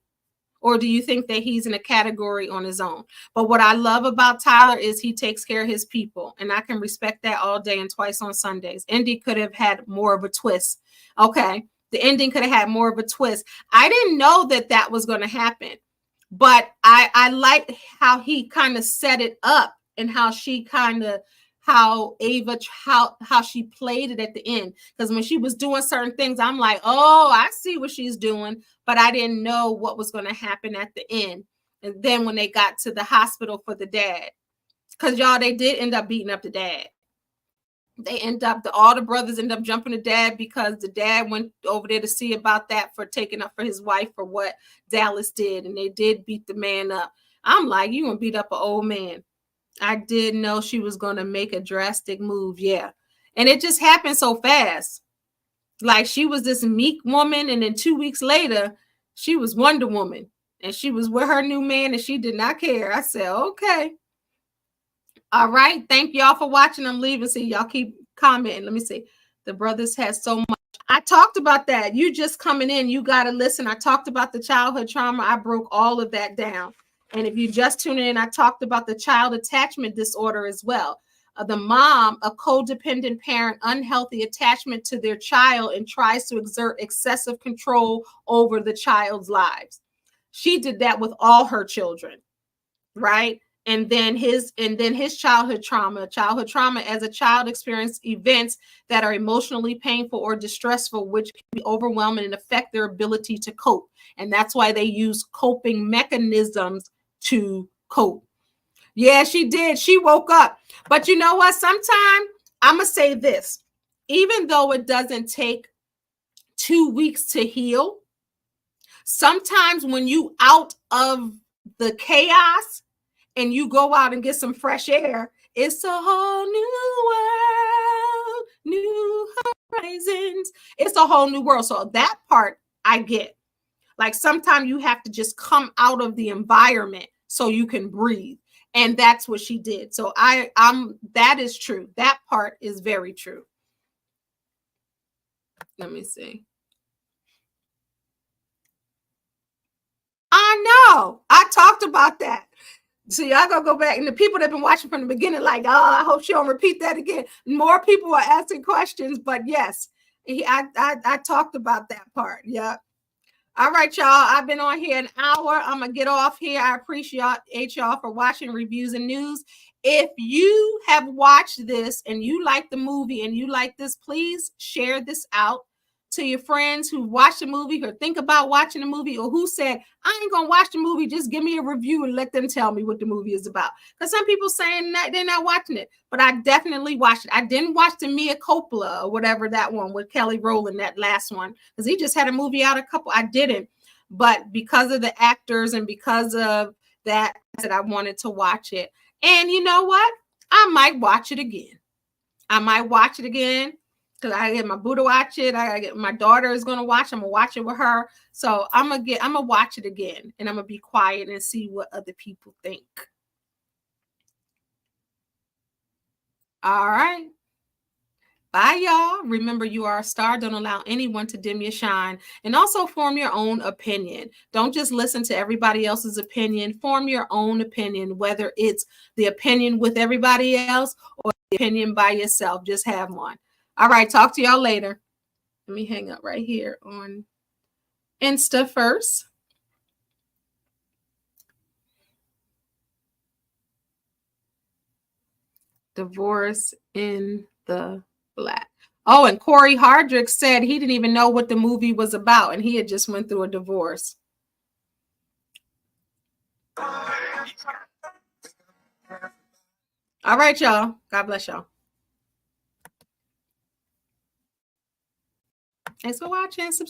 Or do you think that he's in a category on his own? But what I love about Tyler is he takes care of his people. And I can respect that all day and twice on Sundays. Indy could have had more of a twist. Okay. The ending could have had more of a twist. I didn't know that was going to happen. But I liked how he kind of set it up, and how she how she played it at the end. Because when she was doing certain things, I'm like, oh, I see what she's doing. But I didn't know what was going to happen at the end. And then when they got to the hospital for the dad, because y'all, they did end up beating up the dad. All the brothers end up jumping the dad, because the dad went over there to see about that for taking up for his wife for what Dallas did. And they did beat the man up. I'm like, you gonna beat up an old man. I didn't know she was going to make a drastic move. Yeah. And it just happened so fast. Like, she was this meek woman, and then 2 weeks later, She was Wonder Woman, and she was with her new man, and she did not care. I said, okay. All right. Thank y'all for watching. I'm leaving. See, y'all keep commenting. Let me see. The brothers had so much. I talked about that. You just coming in, you got to listen. I talked about the childhood trauma. I broke all of that down. And if you just tune in, I talked about the child attachment disorder as well. The mom, a codependent parent, unhealthy attachment to their child and tries to exert excessive control over the child's lives. She did that with all her children, right? And then his childhood trauma as a child experienced events that are emotionally painful or distressful, which can be overwhelming and affect their ability to cope. And that's why they use coping mechanisms to cope. Yeah, she did. She woke up. But you know what? Sometimes I'm going to say this, even though it doesn't take 2 weeks to heal, sometimes when you out of the chaos and you go out and get some fresh air, it's a whole new world, new horizons. It's a whole new world. So that part I get. Like sometimes you have to just come out of the environment so you can breathe. And that's what she did. So that is true. That part is very true. Let me see. I know. I talked about that. So y'all gonna go back, and the people that have been watching from the beginning, like, oh, I hope she don't repeat that again. More people are asking questions, but yes, I talked about that part. Yeah. All right, y'all. I've been on here an hour. I'm gonna get off here. I appreciate y'all for watching reviews and news. If you have watched this and you like the movie and you like this, please share this out to your friends who watched the movie or think about watching the movie, or who said, I ain't gonna watch the movie, just give me a review and let them tell me what the movie is about. Because some people saying that they're not watching it, but I definitely watched it. I didn't watch the Mia Coppola or whatever, that one with Kelly Rowland, that last one, because he just had a movie out I didn't, but because of the actors and because of that, I said I wanted to watch it. And you know what? I might watch it again. Because I get my boo to watch it. My daughter is gonna watch. I'm gonna watch it with her. So I'm gonna watch it again, and I'm gonna be quiet and see what other people think. All right. Bye, y'all. Remember, you are a star. Don't allow anyone to dim your shine. And also form your own opinion. Don't just listen to everybody else's opinion. Form your own opinion, whether it's the opinion with everybody else or the opinion by yourself. Just have one. All right. Talk to y'all later. Let me hang up right here on Insta first. Divorce in the Black. Oh, and Corey Hardrick said he didn't even know what the movie was about, and he had just went through a divorce. All right, y'all. God bless y'all. Thanks for watching. Subscribe.